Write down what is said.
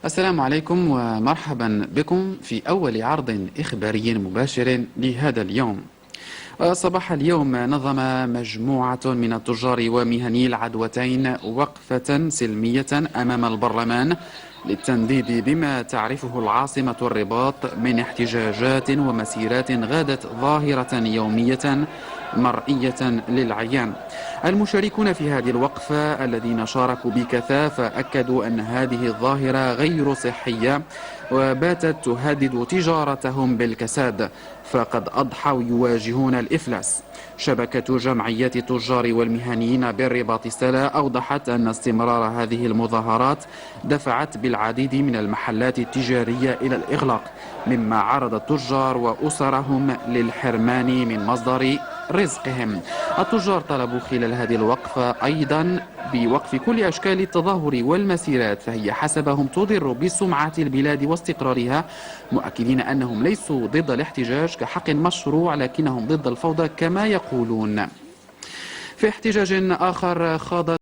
السلام عليكم ومرحبا بكم في أول عرض إخباري مباشر لهذا اليوم. صباح اليوم نظم مجموعة من التجار ومهني العدوتين وقفة سلمية أمام البرلمان للتنديد بما تعرفه العاصمة الرباط من احتجاجات ومسيرات غادت ظاهرة يومية مرئية للعيان. المشاركون في هذه الوقفة الذين شاركوا بكثافة أكدوا أن هذه الظاهرة غير صحية وباتت تهدد تجارتهم بالكساد، فقد أضحوا يواجهون الإفلاس. شبكة جمعيات التجار والمهنيين بالرباط السلا أوضحت أن استمرار هذه المظاهرات دفعت بالعديد من المحلات التجارية إلى الإغلاق، مما عرض التجار وأسرهم للحرمان من مصدر رزقهم. التجار طلبوا خلال هذه الوقفة أيضا بوقف كل أشكال التظاهر والمسيرات، فهي حسبهم تضر بسمعة البلاد واستقرارها، مؤكدين أنهم ليسوا ضد الاحتجاج كحق مشروع لكنهم ضد الفوضى كما يقولون. في احتجاج آخر خاض